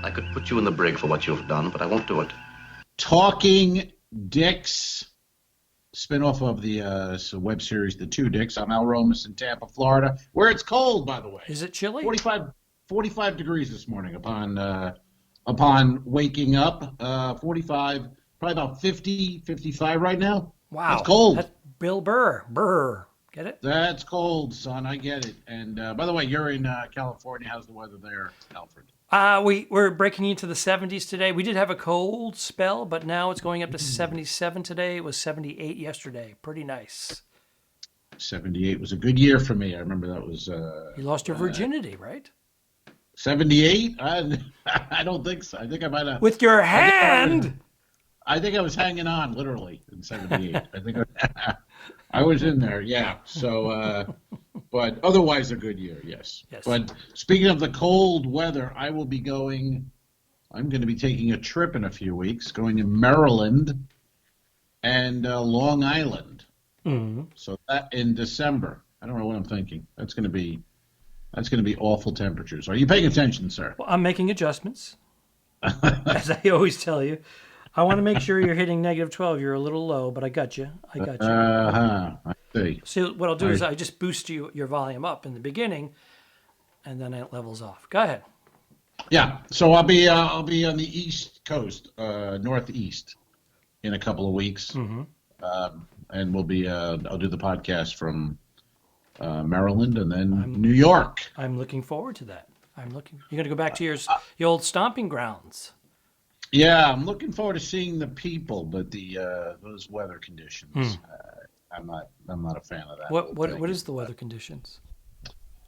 I could put you in the brig for what you've done, but I won't do it. Talking Dicks, spinoff of the web series The Two Dicks. I'm Al Romas in Tampa, Florida, where it's cold, by the way. Is it chilly? 45 degrees this morning upon waking up. 45, probably about 50, 55 right now. Wow. It's cold. That's Bill Burr. Burr. Get it? That's cold, son. I get it. And by the way, you're in California. How's the weather there, Alfred? We're breaking into the 70s today. We did have a cold spell, but now it's going up to 77 today. It was 78 yesterday. Pretty nice. 78 was a good year for me. I remember that was... you lost your virginity, right? 78? I don't think so. I think I might have... With your hand! I think I was hanging on, literally, in 78. I think I was in there, yeah. So, but otherwise a good year, yes. But speaking of the cold weather, I'm going to be taking a trip in a few weeks, going to Maryland and Long Island. Mm-hmm. So that in December. I don't know what I'm thinking. That's going to be awful temperatures. Are you paying attention, sir? Well, I'm making adjustments, as I always tell you. I want to make sure you're hitting -12. You're a little low, but I got you. I see. So what I'll do is I just boost your volume up in the beginning, and then it levels off. Go ahead. Yeah. So I'll be on the East Coast, Northeast, in a couple of weeks, and we'll be. I'll do the podcast from Maryland and then New York. I'm looking forward to that. You're going to go back to your old stomping grounds. Yeah, I'm looking forward to seeing the people, but those weather conditions, I'm not a fan of that. What is the weather conditions?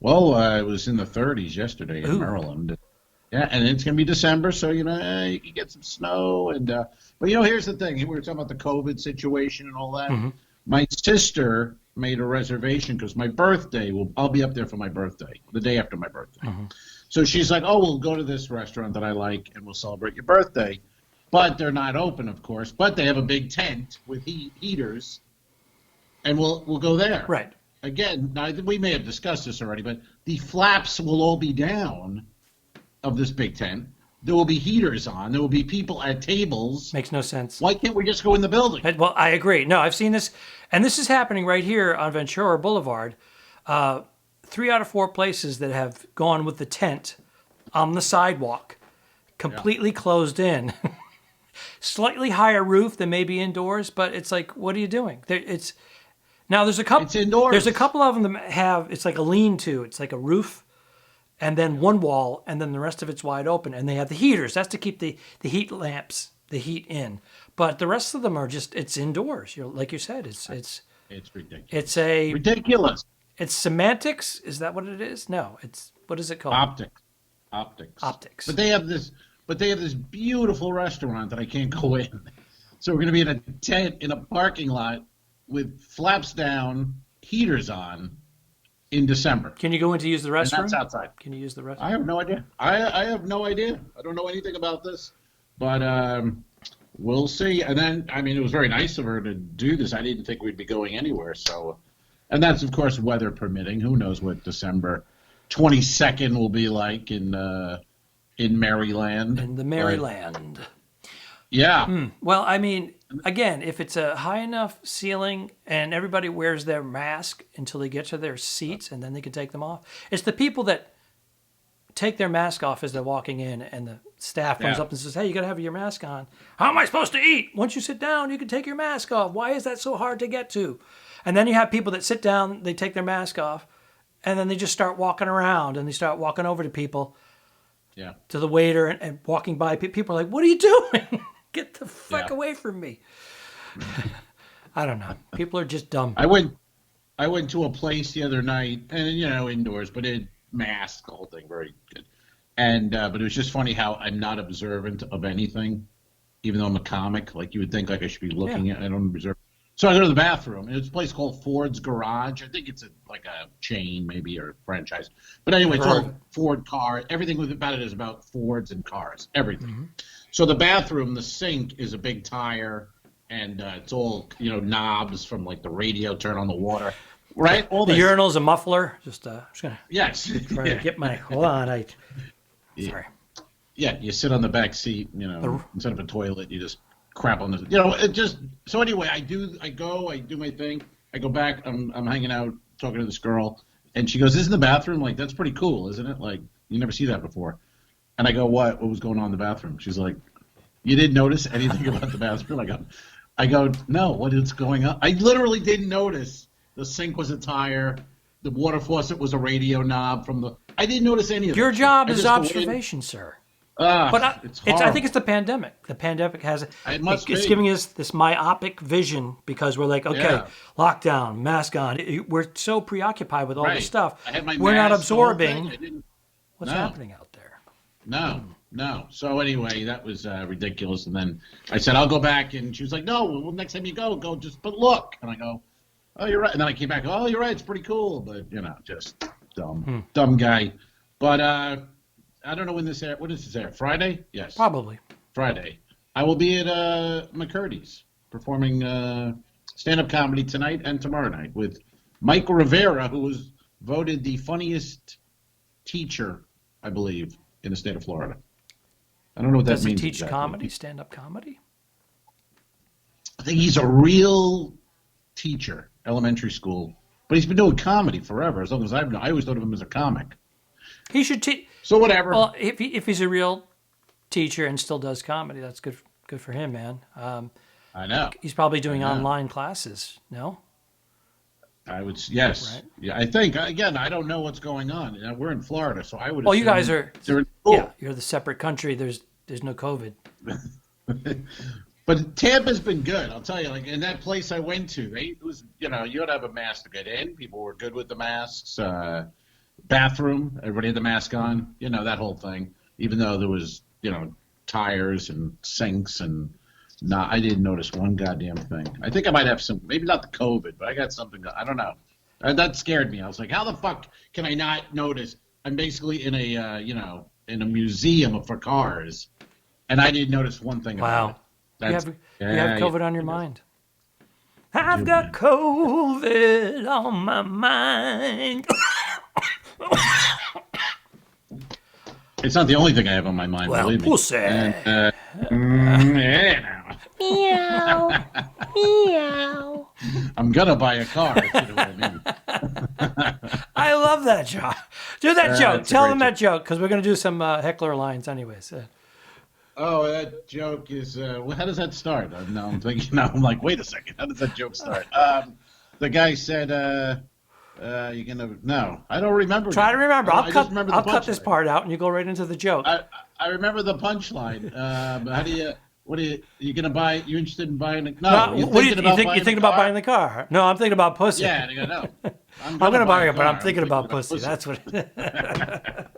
Well, it was in the 30s yesterday in Maryland. Yeah, and it's going to be December, so you can get some snow and but here's the thing. We were talking about the COVID situation and all that. Mm-hmm. My sister made a reservation because my birthday I'll be up there for my birthday, the day after my birthday. Mm-hmm. So she's like, "Oh, we'll go to this restaurant that I like, and we'll celebrate your birthday." But they're not open, of course. But they have a big tent with heaters, and we'll go there. Right. Again, now, we may have discussed this already, but the flaps will all be down of this big tent. There will be heaters on. There will be people at tables. Makes no sense. Why can't we just go in the building? Well, I agree. No, I've seen this, and this is happening right here on Ventura Boulevard. 3 out of 4 places that have gone with the tent on the sidewalk, completely closed in. Slightly higher roof than maybe indoors, but it's like, what are you doing? Now there's a couple. It's indoors. There's a couple of them that have. It's like a lean-to. It's like a roof, and then one wall, and then the rest of it's wide open, and they have the heaters. That's to keep the heat lamps, the heat in. But the rest of them are just. It's indoors. Like you said. It's ridiculous. It's ridiculous. It's semantics. Is that what it is? No. What is it called? Optics. But they have this beautiful restaurant that I can't go in. So we're going to be in a tent in a parking lot with flaps down, heaters on in December. Can you go in to use the restroom? And that's outside. Can you use the restroom? I have no idea. I have no idea. I don't know anything about this. But we'll see. And then, it was very nice of her to do this. I didn't think we'd be going anywhere. So, and that's, of course, weather permitting. Who knows what December 22nd will be like in Maryland. In the Maryland. Yeah. Well, again, if it's a high enough ceiling and everybody wears their mask until they get to their seats and then they can take them off. It's the people that take their mask off as they're walking in and the staff comes up and says, "Hey, you got to have your mask on." How am I supposed to eat? Once you sit down, you can take your mask off. Why is that so hard to get to? And then you have people that sit down, they take their mask off, and then they just start walking around and they start walking over to people. Yeah. To the waiter and walking by. People are like, "What are you doing? Get the fuck away from me." I don't know. People are just dumb. I went to a place the other night, and indoors, but it masked, the whole thing, very good. And but it was just funny how I'm not observant of anything, even though I'm a comic. Like you would think, like I should be looking at. I don't observe. So I go to the bathroom, and it's a place called Ford's Garage. I think it's like a chain, maybe, or a franchise. But anyway, it's all Ford car. Everything about it is about Fords and cars. Everything. Mm-hmm. So the bathroom, the sink is a big tire, and it's all knobs from like the radio turn on the water. right? All The this. urinal's a muffler. Just gonna Yes. try to get my. Hold on, sorry. Yeah, you sit on the back seat, instead of a toilet, you just crap on the, it just, so anyway, I do my thing, I go back, I'm hanging out, talking to this girl, and she goes, "This is the bathroom?" Like, that's pretty cool, isn't it? Like, you never see that before. And I go, What was going on in the bathroom? She's like, "You didn't notice anything about the bathroom?" I go, "No, what is going on?" I literally didn't notice the sink was a tire, the water faucet was a radio knob I didn't notice any of that. Your job is just go in. observation, sir. But I think it's the pandemic. The pandemic it's giving us this myopic vision because we're like, okay, lockdown, mask on. We're so preoccupied with all this stuff. We're not absorbing what's happening out there. No. So anyway, that was ridiculous. And then I said, "I'll go back." And she was like, "No, well, next time you go but look." And I go, "Oh, you're right." And then I came back, "Oh, you're right. It's pretty cool." But, just dumb guy. But, I don't know when this air. What is this air? Friday? Yes. Probably. Friday. I will be at McCurdy's performing stand-up comedy tonight and tomorrow night with Mike Rivera, who was voted the funniest teacher, I believe, in the state of Florida. I don't know what that means. Does he teach exactly. comedy, stand-up comedy? I think he's a real teacher, elementary school. But he's been doing comedy forever, as long as I've known. I always thought of him as a comic. He should teach. So whatever. Well, if he's a real teacher and still does comedy, that's good for him, man. I know. He's probably doing online classes. No. I would, yes. Right? Yeah, I think, again, I don't know what's going on. We're in Florida, so I would you guys are, yeah, you're the separate country. There's no COVID. But Tampa's been good, I'll tell you. Like, in that place I went to, it was, you had to have a mask to get in. People were good with the masks. Bathroom, everybody had the mask on, that whole thing. Even though there was, tires and sinks and I didn't notice one goddamn thing. I think I might have maybe not the COVID, but I got something. I don't know. That scared me. I was like, how the fuck can I not notice? I'm basically in a, in a museum for cars, and I didn't notice one thing about it. You have COVID on your mind. I've got COVID on my mind. It's not the only thing I have on my mind, believe me. Pussy. And, Meow. Meow. I'm going to buy a car. If you know what I mean. I love that joke. Do that joke. Tell them that joke, because we're going to do some heckler lines anyways. Oh, that joke is, how does that start? I'm thinking, I'm like, wait a second. How does that joke start? The guy said, you're going to, no, I don't remember. Try to remember. I'll cut this part out and you go right into the joke. I remember the punchline. How do you going to buy, you interested in buying a, no. You thinking about buying the car? No, I'm thinking about pussy. Yeah, and I go, no. I'm going to buy it, but I'm thinking about pussy. That's what. That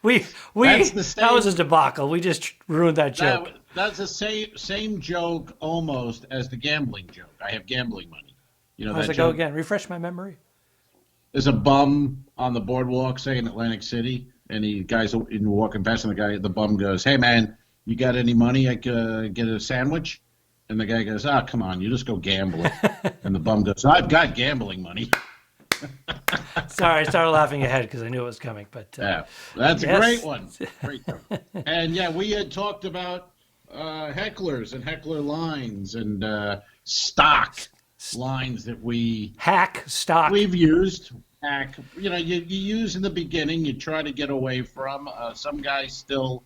was a debacle. We just ruined that joke. That's the same joke almost as the gambling joke. I have gambling money. How's it go again? Refresh my memory. There's a bum on the boardwalk, say in Atlantic City, and the guy's walking past, and the bum goes, "Hey man, you got any money? I could get a sandwich." And the guy goes, "Come on, you just go gambling." And the bum goes, "I've got gambling money." Sorry, I started laughing ahead because I knew it was coming. But yeah, that's a great one. Great one. And yeah, we had talked about hecklers and heckler lines and stock lines that we we've used. You use in the beginning. You try to get away from. Some guys still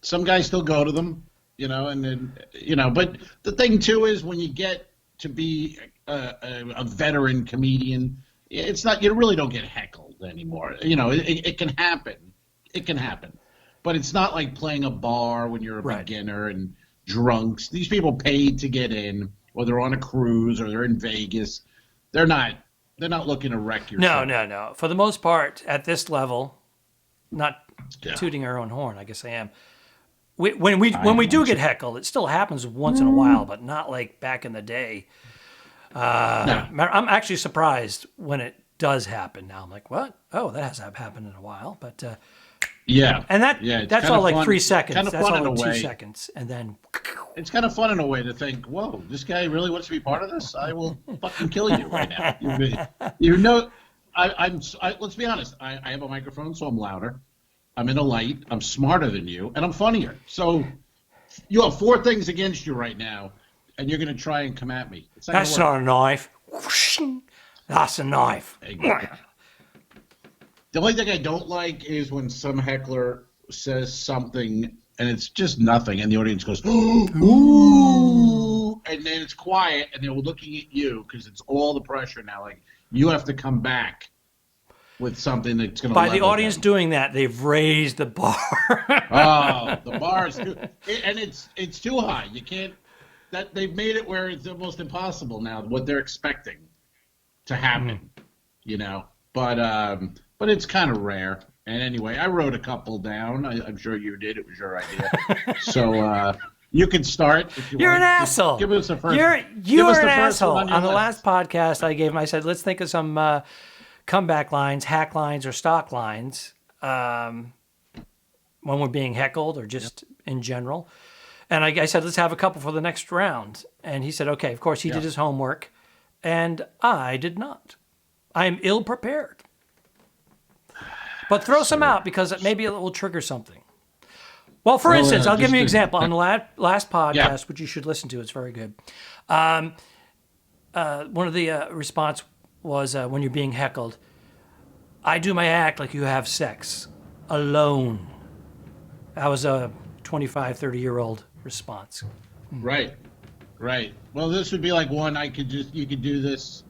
go to them. And then But the thing too is when you get to be a veteran comedian. It's not. You really don't get heckled anymore. It can happen. It can happen, but it's not like playing a bar when you're a beginner and drunks. These people paid to get in, or they're on a cruise, or they're in Vegas. They're not looking to wreck your show. No. For the most part, at this level, not tooting our own horn. I guess I am. When we do get heckled, it still happens once in a while, but not like back in the day. No. I'm actually surprised when it does happen now. I'm like, what? Oh, that hasn't happened in a while. But Yeah. And it's that's kinda all like fun. 3 seconds. Kind of That's fun all in a like 2 way. seconds. And then It's kind of fun in a way to think, whoa, this guy really wants to be part of this? I will fucking kill you right now. You know, let's be honest. I have a microphone, so I'm louder. I'm in a light. I'm smarter than you, and I'm funnier. So you have 4 things against you right now, and you're going to try and come at me. It's not that's gonna work. not a knife. That's a knife. The only thing I don't like is when some heckler says something and it's just nothing, and the audience goes, ooh, and then it's quiet, and they're looking at you because it's all the pressure now. Like, you have to come back with something that's going to By the audience doing that, they've raised the bar. Oh, the bar is too, and it's too high. You can't. That they've made it where it's almost impossible now. What they're expecting to happen, but it's kind of rare. And anyway, I wrote a couple down. I'm sure you did. It was your idea. So you can start if you You're want. an asshole. Give us the first. You're an asshole. On the last podcast I said, let's think of some comeback lines, hack lines, or stock lines when we're being heckled or just in general. And I said, let's have a couple for the next round. And he said, okay. Of course, he did his homework, and I did not. I am ill prepared. But throw some out because maybe it will trigger something. Well, for instance, I'll give you an example. On the last podcast, which you should listen to, it's very good. One of the response was when you're being heckled, I do my act like you have sex alone. That was a 25, 30-year-old response. Right. Well, this would be like one you could do this.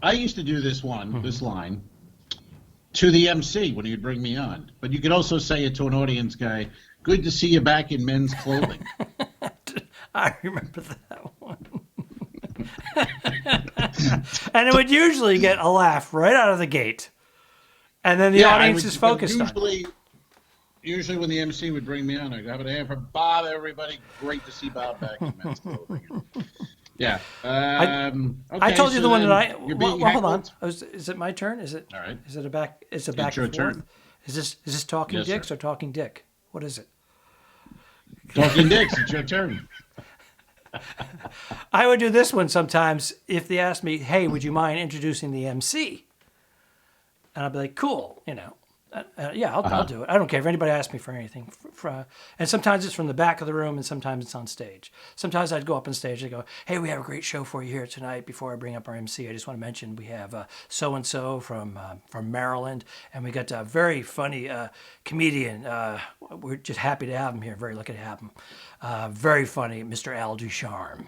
I used to do this this line, to the MC when he would bring me on. But you could also say it to an audience guy, good to see you back in men's clothing. I remember that one. And it would usually get a laugh right out of the gate. And then the audience is focused on it. Usually when the MC would bring me on, I'd have an hand from Bob, everybody. Great to see Bob back in men's clothing. Yeah. Okay, I told you the one that I. Well, hold on. Is it my turn? Is it? All right. Is it a back? It's a back It's your and forth. turn. Is this talking Yes, dicks sir. or talking dick? What is it? Talking dicks. It's your turn. I would do this one sometimes if they asked me, "Hey, would you mind introducing the MC?" And I'd be like, "Cool," yeah, I'll do it. I don't care if anybody asks me for anything. And sometimes it's from the back of the room, and sometimes it's on stage. Sometimes I'd go up on stage and go, hey, we have a great show for you here tonight. Before I bring up our MC, I just want to mention we have so-and-so from Maryland, and we got a very funny comedian. We're just happy to have him here. Very lucky to have him. Very funny, Mr. Al Ducharme.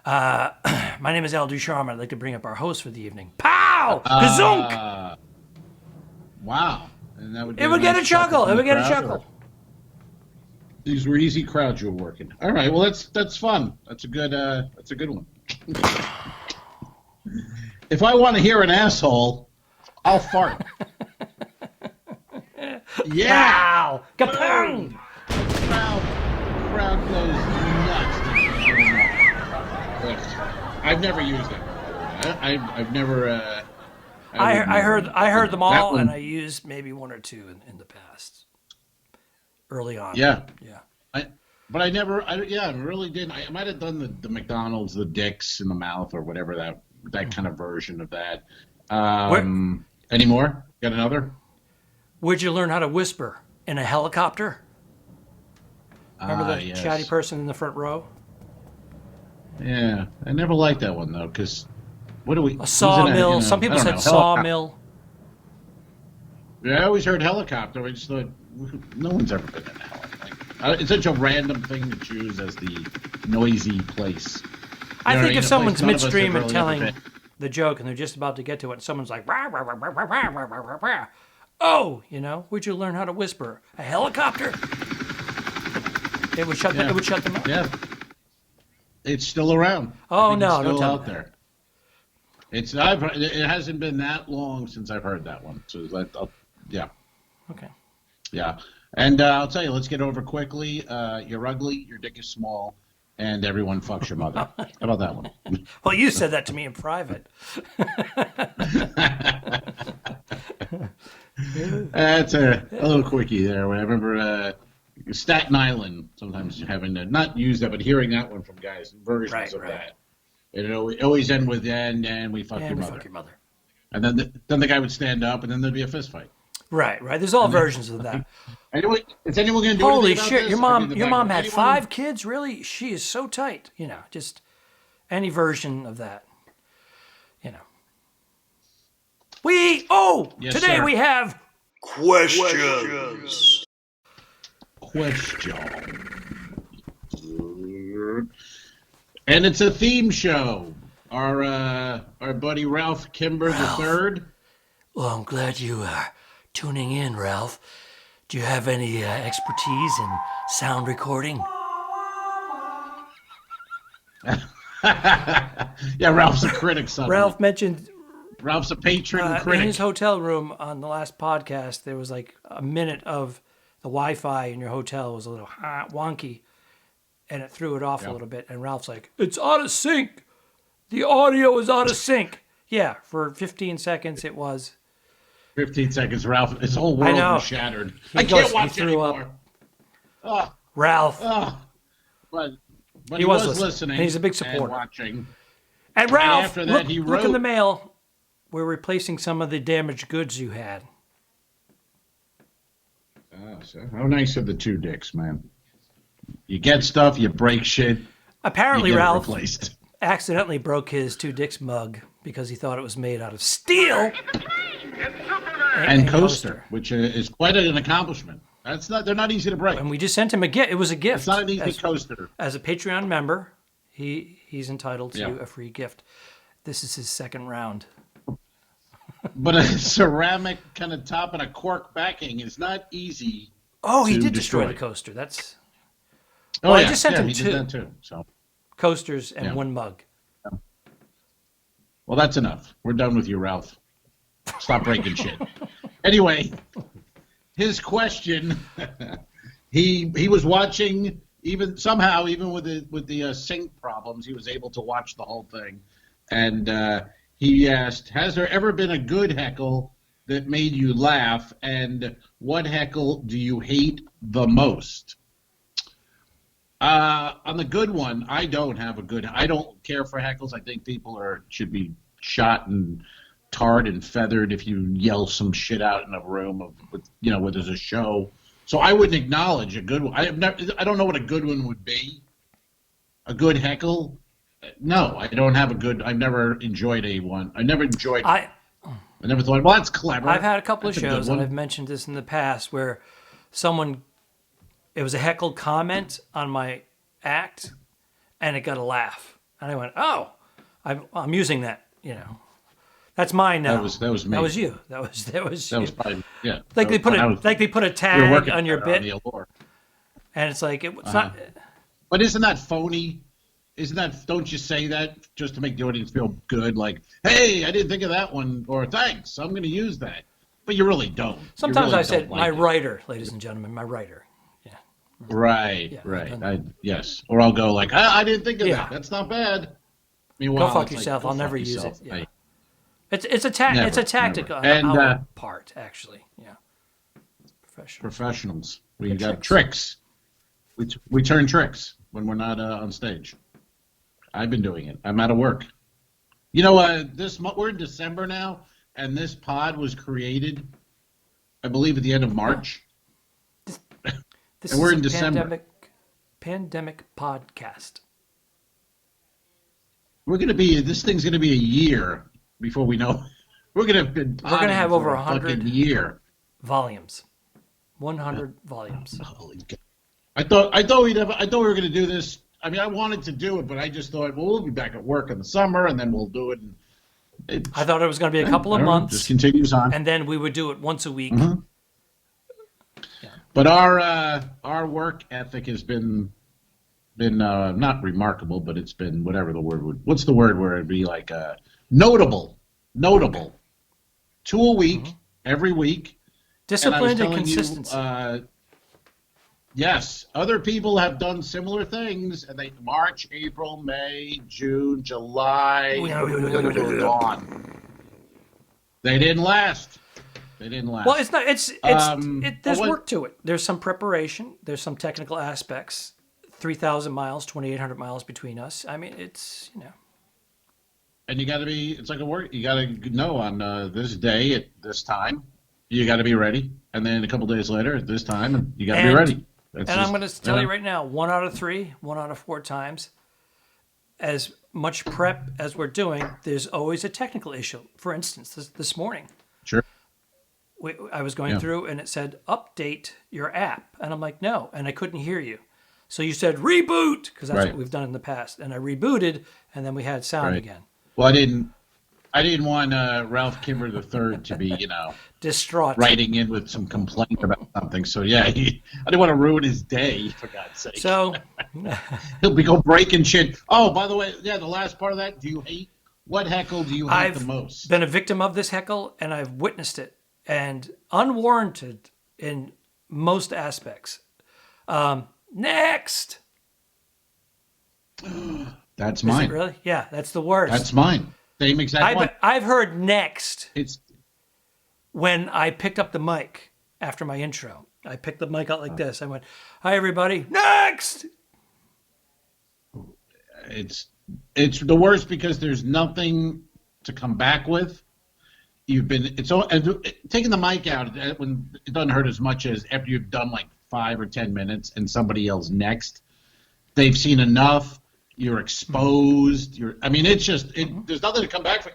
My name is Al Ducharme. I'd like to bring up our host for the evening. Pow! Gazunk! Wow. And that would It would get a chuckle. It would get a chuckle. These were easy crowds you were working. All right. Well, that's fun. That's a good one. If I want to hear an asshole, I'll fart. Yeah. Wow. Kapong! Crowd goes nuts. I've never used it. I've never. I heard them all, one. and I used maybe one or two in the past, early on. Yeah. Yeah. But I really didn't. I might have done the McDonald's, the dicks in the mouth, or whatever that kind of version of that. Any more? Got another? Where'd you learn how to whisper? In a helicopter? Remember the yes. chatty person in the front row? Yeah, I never liked that one though, because what do we? A sawmill. Some people said sawmill. Yeah, I always heard helicopter. I just thought no one's ever been in a helicopter. It's such a random thing to choose as the noisy place. I think if someone's none of us have midstream and really telling ever been. the joke and they're just about to get to it, and someone's like, rah, rah, rah, rah, rah, rah, rah, rah, rah, rah. Oh, where'd you learn how to whisper? A helicopter? It would shut them up. Yeah. It's still around. Oh, no, it's don't still tell out me. there. It hasn't been that long since I've heard that one. So yeah. Okay. Yeah. And I'll tell you, let's get over quickly. You're ugly, your dick is small, and everyone fucks your mother. How about that one? Well, you said that to me in private. That's a little quickie there. I remember Staten Island sometimes having to not use that, but hearing that one from guys, versions of that. And it always end with and we fuck your mother. Fuck your mother. And then the guy would stand up, and then there'd be a fist fight. Right. There's all versions of that. Anyway, is anyone going to do Holy anything about shit! this? Your mom had 5 kids. Really? She is so tight. Just any version of that. Yes, today sir. we have Questions. And it's a theme show. Our buddy Ralph Kimber III. Well, I'm glad you are tuning in, Ralph. Do you have any expertise in sound recording? Yeah, Ralph's a critic. Suddenly. Ralph mentioned Ralph's a patron critic. in his hotel room on the last podcast, there was like a minute of the Wi-Fi in your hotel was a little wonky, and it threw it off a little bit. And Ralph's like, "It's out of sync. The audio is out of sync." Yeah, for 15 seconds it was. 15 seconds, Ralph. His whole world was shattered. I can't watch it anymore. Ralph. But he was listening. And he's a big supporter. And watching. And Ralph, after that, look in the mail. We're replacing some of the damaged goods you had. How nice of the 2 dicks, man. You get stuff, you break shit. Apparently, Ralph accidentally broke his 2 dicks mug because he thought it was made out of steel. And coaster, which is quite an accomplishment. They're not easy to break. And we just sent him a gift. It was a gift. It's not an easy coaster. As a Patreon member, he's entitled to a free gift. This is his second round. But a ceramic kind of top and a cork backing is not easy. Oh, he did destroy the coaster. That's. Oh, I just sent him he 2 did that too, so. Coasters and 1 mug. Well, that's enough. We're done with you, Ralph. Stop breaking shit. Anyway, his question. He was watching even with the sync problems, he was able to watch the whole thing, and he asked, "Has there ever been a good heckle that made you laugh, and what heckle do you hate the most?" On the good one, I don't care for heckles. I think people should be shot and tarred and feathered if you yell some shit out in a room where there's a show. So I wouldn't acknowledge a good one. I don't know what a good one would be. A good heckle? No, I don't have a good. I've never enjoyed one. I never enjoyed. I never thought, well, that's clever. I've had a couple of shows, and I've mentioned this in the past, where it was a heckled comment on my act, and it got a laugh, and I went, "Oh, I'm using that." That's mine now. That was me. That was you. That was you. Probably, yeah. Like they put a tag on your bit, and it's like it's not. But isn't that phony? Don't you say that just to make the audience feel good? Like, hey, I didn't think of that one, or thanks, I'm going to use that. But you really don't. Sometimes I said, my writer, ladies and gentlemen, my writer. Yeah. Right. Yes. Or I'll go like, I didn't think of that. That's not bad. Meanwhile, go fuck yourself. I'll never use it. Yeah. It's a tactic on our part, actually. Yeah. Professionals. We got tricks. We turn tricks when we're not on stage. I've been doing it. I'm out of work. We're in December now, and this pod was created, I believe, at the end of March. This and we're is in December. Pandemic podcast. This thing's going to be a year before we know. We're going to have over 100 year volumes. 100 volumes. Holy God. I thought we were going to do this. I mean, I wanted to do it, but I just thought, well, we'll be back at work in the summer, and then we'll do it. I thought it was going to be a couple of months. Just continues on, and then we would do it once a week. Mm-hmm. Yeah. But our work ethic has been not remarkable, but it's been whatever the word would. What's the word where it'd be like notable, 2 a week, every week. Disciplined and consistency. Yes, other people have done similar things, and March, April, May, June, July, on. They didn't last. They didn't last. Well, it's not. There's what- work to it. There's some preparation. There's some technical aspects. 3,000 miles, 2,800 miles between us. I mean, it's And you got to be. It's like a work. You got to know on this day at this time. You got to be ready, and then a couple days later at this time, you got to be ready. I'm going to tell you right now, 1 out of 3, 1 out of 4 times, as much prep as we're doing, there's always a technical issue. For instance, this morning, Sure. I was going through and it said, update your app. And I'm like, no. And I couldn't hear you. So you said reboot, because that's what we've done in the past. And I rebooted, and then we had sound again. Well, I didn't want Ralph Kimber III to be, distraught, writing in with some complaint about something. So yeah, I didn't want to ruin his day, for God's sake. So he'll be go breaking shit. Oh, by the way, the last part of that. Do you hate what heckle do you hate the most? I've been a victim of this heckle, and I've witnessed it, and unwarranted in most aspects. Next. That's Is mine. it really? Yeah, that's the worst. That's mine. Same exact one. I've heard next It's when I picked up the mic after my intro. I picked the mic out like this. I went, "Hi, everybody. Next." it's the worst because there's nothing to come back with. Taking the mic out when it doesn't hurt as much as after you've done like 5 or 10 minutes and somebody else next. They've seen enough. You're exposed. It's just there's nothing to come back from.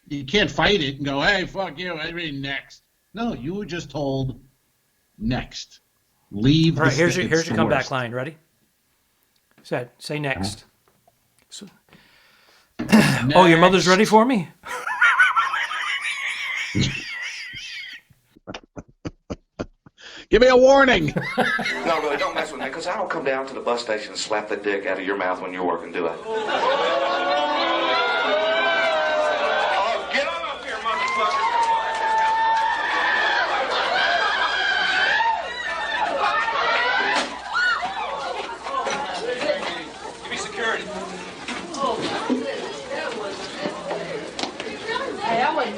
You can't fight it and go, hey, fuck you, I mean next. No, you were just told next. Leave. All right, here's your comeback line. Ready? Say next. So, oh, your mother's ready for me? Give me a warning. No, really, don't mess with me, because I don't come down to the bus station and slap the dick out of your mouth when you're working, do I? Oh, get on up here, motherfucker. Give me security.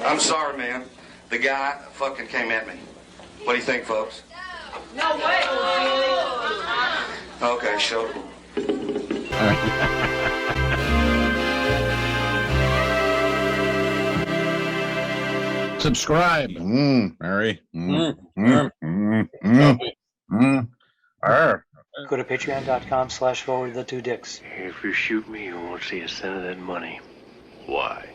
I'm sorry, man. The guy fucking came at me. What do you think, folks? No way. Okay, show them. Subscribe. Mary. Go to patreon.com/forward the 2 dicks. If you shoot me, you won't see a cent of that money. Why?